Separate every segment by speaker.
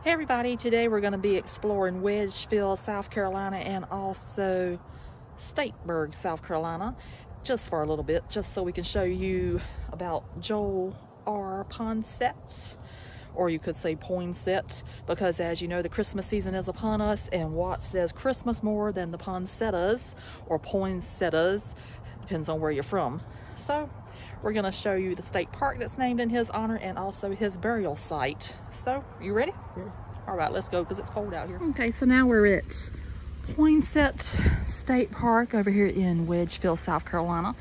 Speaker 1: Hey everybody, today we're going to be exploring Wedgeville, South Carolina, and also Statesburg, South Carolina, just for a little bit, just so we can show you about Joel R. Poinsett, or you could say Poinsett, because as you know, the Christmas season is upon us, and what says Christmas more than the poinsettias, or poinsettias, depends on where you're from. So we're going to show you the state park that's named in his honor and also his burial site. So, you ready? Yeah. All right, let's go because it's cold out here. Okay, so now we're at Poinsett State Park over here in Wedgeville, South Carolina.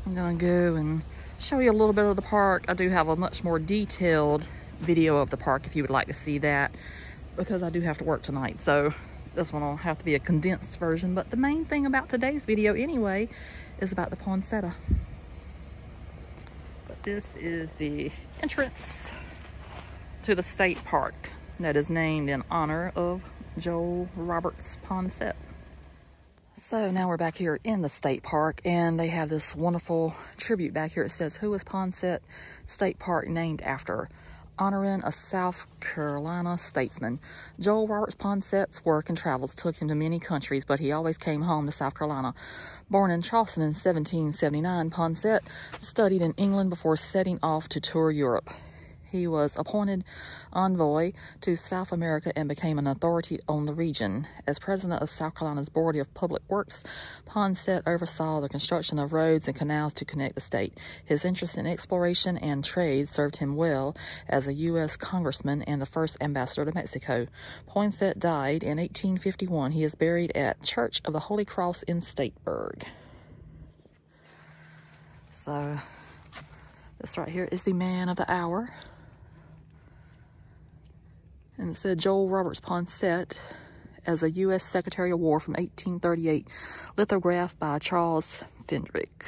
Speaker 1: I'm going to go and show you a little bit of the park. I do have a much more detailed video of the park if you would like to see that, because I do have to work tonight. So this one will have to be a condensed version. But the main thing about today's video anyway is about the poinsettia. This is the entrance to the state park that is named in honor of Joel Roberts Poinsett. So now we're back here in the state park, and they have this wonderful tribute back here. It says, "Who is Poinsett State Park named after?" Honoring a South Carolina statesman. Joel Roberts Poinsett's work and travels took him to many countries, but he always came home to South Carolina. Born in Charleston in 1779, Poinsett studied in England before setting off to tour Europe. He was appointed envoy to South America and became an authority on the region. As president of South Carolina's Board of Public Works, Poinsett oversaw the construction of roads and canals to connect the state. His interest in exploration and trade served him well as a U.S. congressman and the first ambassador to Mexico. Poinsett died in 1851. He is buried at Church of the Holy Cross in Statesburg. So, this right here is the man of the hour. And it said Joel Roberts Poinsett as a U.S. Secretary of War from 1838, lithographed by Charles Fendrick.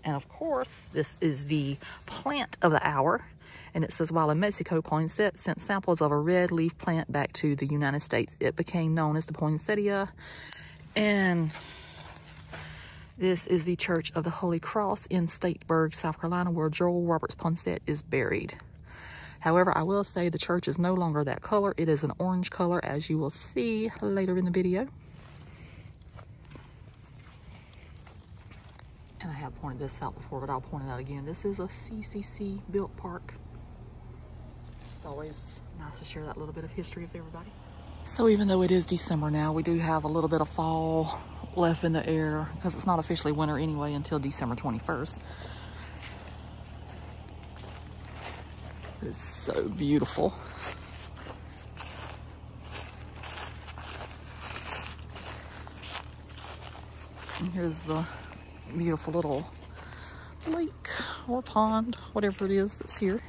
Speaker 1: And of course, this is the plant of the hour. And it says, while in Mexico, Poinsett sent samples of a red leaf plant back to the United States. It became known as the poinsettia. And this is the Church of the Holy Cross in Statesburg, South Carolina, where Joel Roberts Poinsett is buried. However, I will say the church is no longer that color. It is an orange color, as you will see later in the video. And I have pointed this out before, but I'll point it out again. This is a CCC built park. It's always nice to share that little bit of history with everybody. So even though it is December now, we do have a little bit of fall left in the air, because it's not officially winter anyway until December 21st. It's so beautiful. And here's the beautiful little lake or pond, whatever it is that's here.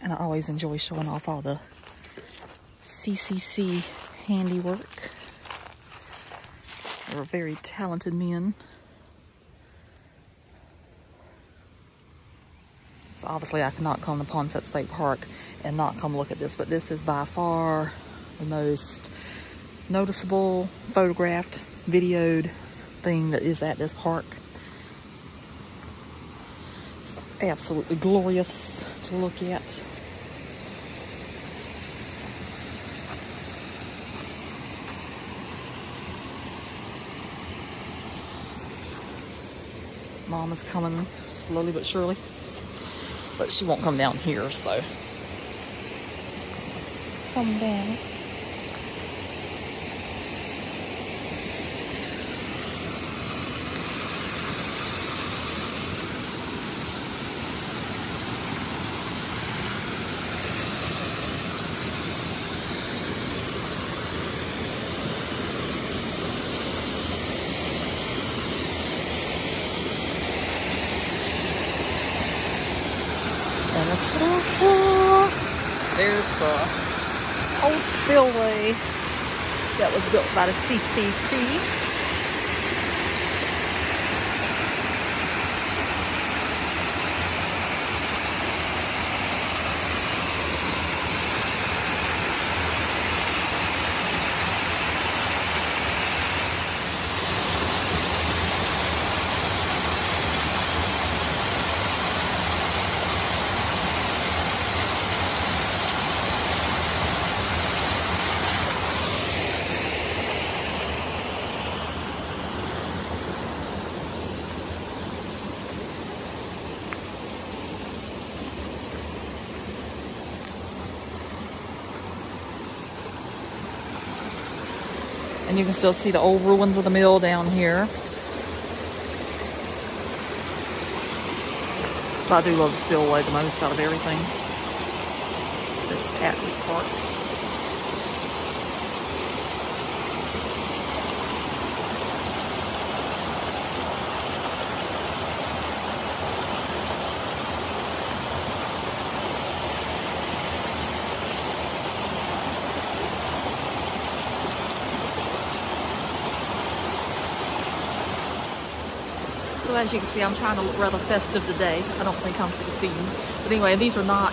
Speaker 1: And I always enjoy showing off all the CCC handiwork. They're very talented men. So obviously I cannot come to Poinsett State Park and not come look at this, but this is by far the most noticeable, photographed, videoed thing that is at this park. It's absolutely glorious to look at. Mom is coming slowly but surely, but she won't come down here, so come down. Ta-da-da. There's the old spillway that was built by the CCC. And you can still see the old ruins of the mill down here. But I do love the spillway the most out of everything that's at this park. So as you can see, I'm trying to look rather festive today. I don't think I'm succeeding. But anyway, these are not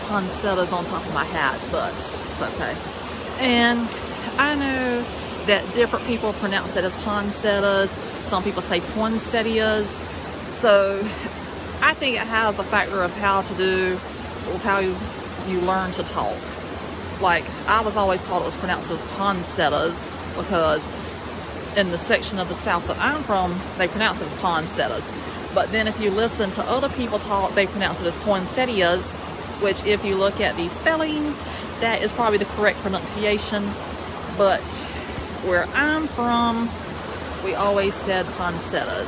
Speaker 1: poinsettias on top of my hat, but it's okay. And I know that different people pronounce it as poinsettias. Some people say poinsettias. So I think it has a factor of how you learn to talk. Like, I was always taught it was pronounced as poinsettias because in the section of the South that I'm from, they pronounce it as poinsettias. But then if you listen to other people talk, they pronounce it as poinsettias, which if you look at the spelling, that is probably the correct pronunciation. But where I'm from, we always said poinsettias.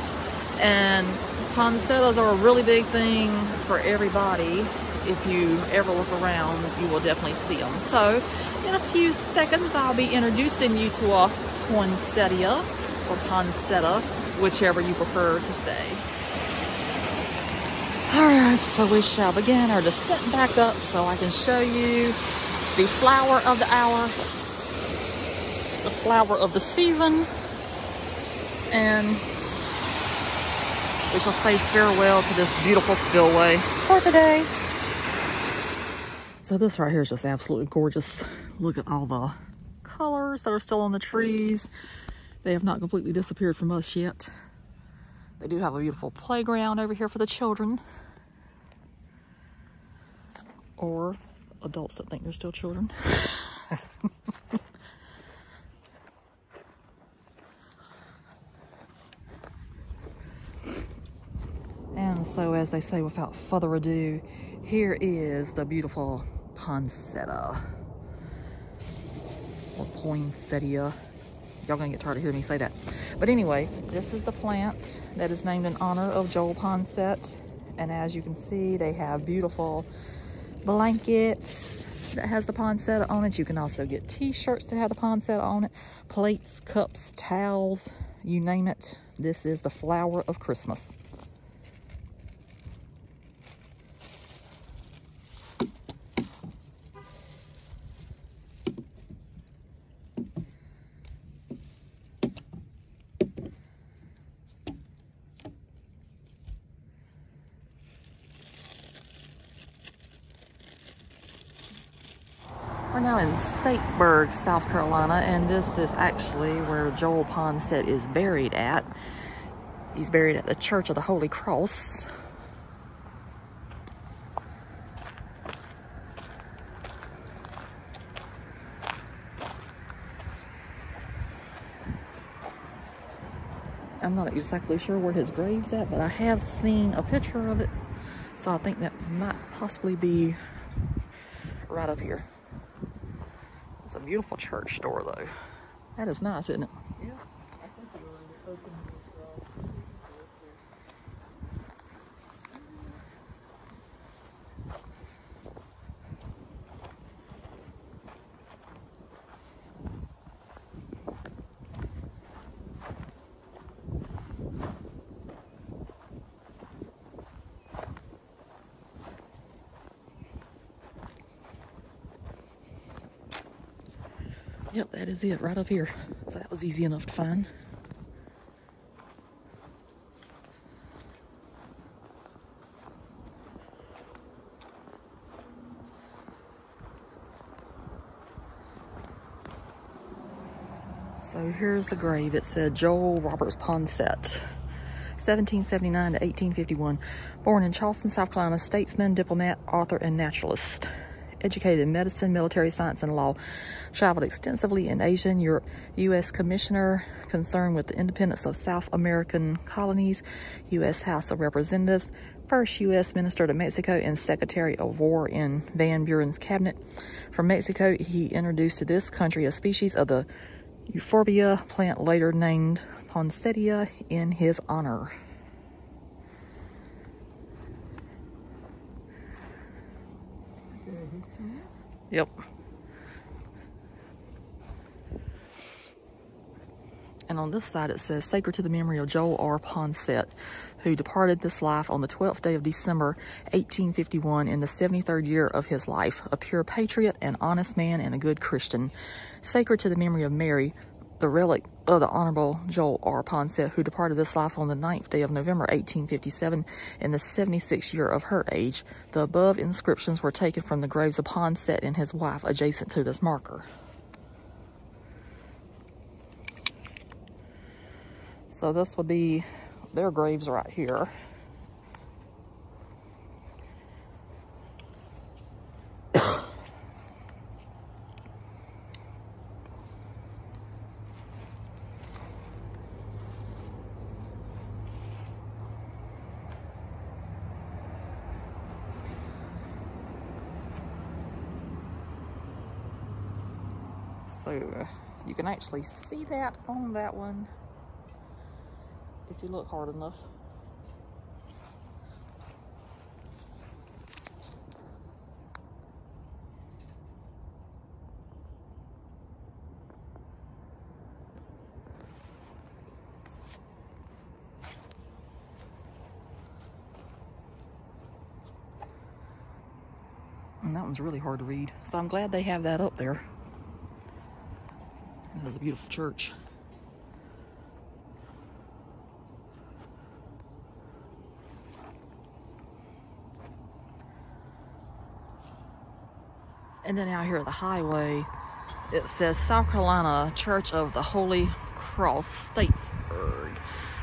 Speaker 1: And poinsettias are a really big thing for everybody. If you ever look around, you will definitely see them. So in a few seconds, I'll be introducing you to a poinsettia or poinsettia, whichever you prefer to say. All right, so we shall begin our descent back up so I can show you the flower of the hour, the flower of the season, and we shall say farewell to this beautiful spillway for today. So this right here is just absolutely gorgeous. Look at all the colors that are still on the trees. They have not completely disappeared from us yet. They do have a beautiful playground over here for the children, or adults that think they're still children. And so, as they say, without further ado, here is the beautiful poinsettia or poinsettia. Y'all gonna get tired of hearing me say that. But anyway, this is the plant that is named in honor of Joel Poinsett. And as you can see, they have beautiful blankets that has the poinsettia on it. You can also get t-shirts that have the poinsettia on it, plates, cups, towels, you name it. This is the flower of Christmas. We're now in Statesburg, South Carolina, and this is actually where Joel Poinsett is buried at. He's buried at the Church of the Holy Cross. I'm not exactly sure where his grave's at, but I have seen a picture of it, so I think that might possibly be right up here. It's a beautiful church door, though. That is nice, isn't it? Yeah. I think you already opened this. Yep, that is it right up here. So that was easy enough to find. So here's the grave. It said Joel Roberts Poinsett, 1779 to 1851. Born in Charleston, South Carolina, statesman, diplomat, author, and naturalist. Educated in medicine, military science, and law. Traveled extensively in Asia and Europe. U.S. Commissioner concerned with the independence of South American colonies. U.S. House of Representatives. First U.S. Minister to Mexico and Secretary of War in Van Buren's cabinet. From Mexico, he introduced to this country a species of the euphorbia plant later named poinsettia in his honor. Yep. And on this side it says, sacred to the memory of Joel R. Poinsett, who departed this life on the 12th day of December, 1851, in the 73rd year of his life, a pure patriot, an honest man, and a good Christian. Sacred to the memory of Mary, the relic of the Honorable Joel R. Poinsett, who departed this life on the 9th day of November, 1857, in the 76th year of her age. The above inscriptions were taken from the graves of Poinsett and his wife adjacent to this marker. So this would be their graves right here. So you can actually see that on that one if you look hard enough. And that one's really hard to read. So I'm glad they have that up there. It is a beautiful church. And then out here at the highway, it says South Carolina Church of the Holy Cross, Statesburg,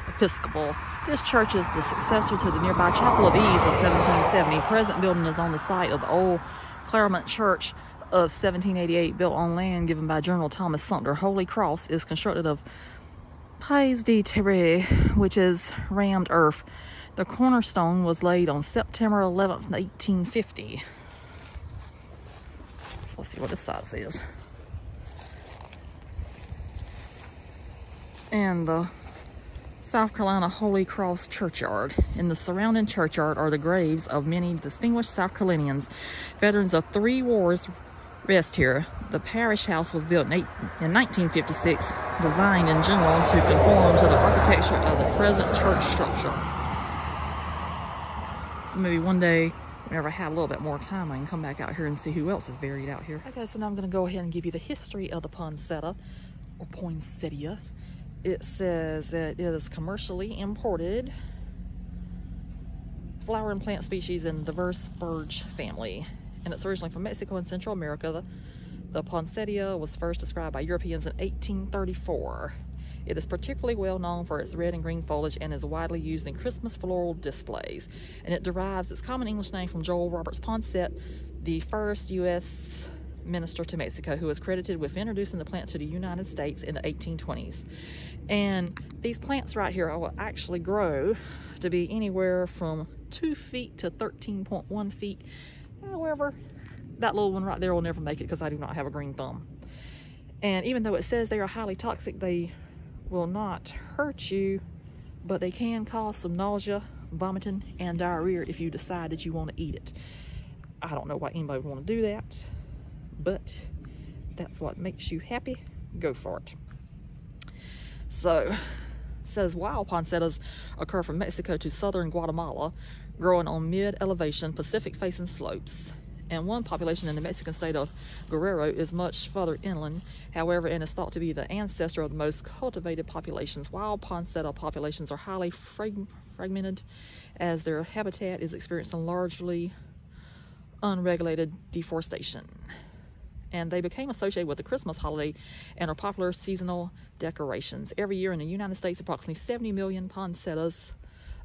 Speaker 1: Episcopal. This church is the successor to the nearby Chapel of Ease of 1770. Present building is on the site of the old Claremont Church of 1788, built on land given by General Thomas Sumter. Holy Cross is constructed of pies de terre, which is rammed earth. The cornerstone was laid on September 11th, 1850. So let's see what this side says. And the South Carolina Holy Cross Churchyard. In the surrounding churchyard are the graves of many distinguished South Carolinians. Veterans of 3 wars rest here. The parish house was built in 1956, designed in general to conform to the architecture of the present church structure. So maybe one day, whenever I have a little bit more time, I can come back out here and see who else is buried out here. Okay, so now I'm going to go ahead and give you the history of the poinsettia, or poinsettia. It says that it is commercially imported flower and plant species in the diverse spurge family. And it's originally from Mexico and Central America. The poinsettia was first described by Europeans in 1834. It is particularly well known for its red and green foliage and is widely used in Christmas floral displays. And it derives its common English name from Joel Roberts Poinsett, the first U.S. minister to Mexico, who is credited with introducing the plant to the United States in the 1820s. And these plants right here will actually grow to be anywhere from 2 feet to 13.1 feet. However, that little one right there will never make it because I do not have a green thumb. And even though it says they are highly toxic, they will not hurt you, but they can cause some nausea, vomiting, and diarrhea if you decide that you want to eat it. I don't know why anybody would want to do that, but if that's what makes you happy, go for it. So, it says wild poinsettias occur from Mexico to southern Guatemala, growing on mid-elevation Pacific-facing slopes. and one population in the Mexican state of Guerrero is much further inland, however, and is thought to be the ancestor of the most cultivated populations. Wild poinsettia populations are highly fragmented, as their habitat is experiencing largely unregulated deforestation. And they became associated with the Christmas holiday and are popular seasonal decorations. Every year in the United States, approximately 70 million poinsettias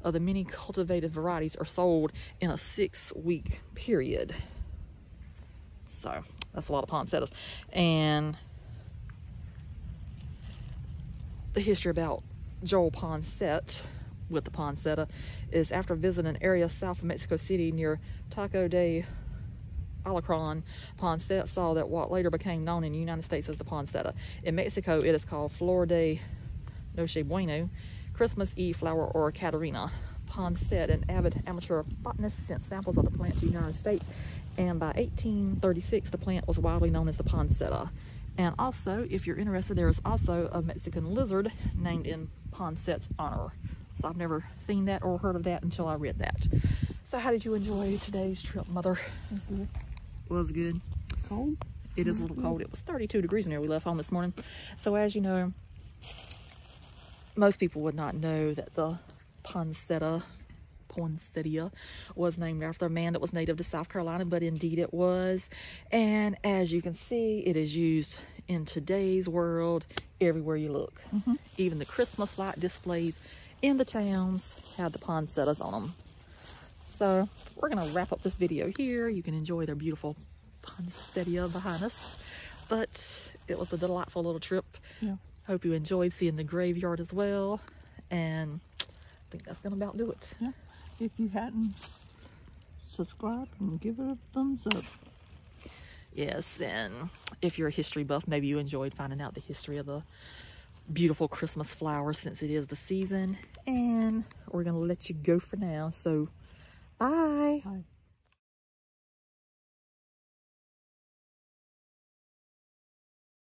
Speaker 1: of the many cultivated varieties are sold in a 6-week period. So that's a lot of poinsettias. And the history about Joel Poinsett with the poinsettia is after visiting an area south of Mexico City near Taco de Alacron, Poinsett saw that what later became known in the United States as the poinsettia. In Mexico, it is called Flor de Noche Bueno, Christmas Eve flower, or Catarina. Poinsett, an avid amateur botanist, sent samples of the plant to the United States, and by 1836, the plant was widely known as the poinsettia. And also, if you're interested, there is also a Mexican lizard named in Poinsett's honor. So I've never seen that or heard of that until I read that. So how did you enjoy today's trip, Mother? Was good.
Speaker 2: Cold?
Speaker 1: It is a little cold. It was 32 degrees in there. We left home this morning. So as you know, most people would not know that the poinsettia was named after a man that was native to South Carolina, but indeed it was. And as you can see, it is used in today's world everywhere you look. Even the Christmas light displays in the towns have the poinsettias on them. So we're gonna wrap up this video here. You can enjoy their beautiful poinsettia behind us, but it was a delightful little trip.
Speaker 2: Yeah.
Speaker 1: Hope you enjoyed seeing the graveyard as well, and I think that's gonna about do it.
Speaker 2: Yeah. If you hadn't, subscribe and give it a thumbs up.
Speaker 1: Yes, and if you're a history buff, maybe you enjoyed finding out the history of the beautiful Christmas flowers since it is the season. And we're gonna let you go for now, so bye.
Speaker 2: Bye.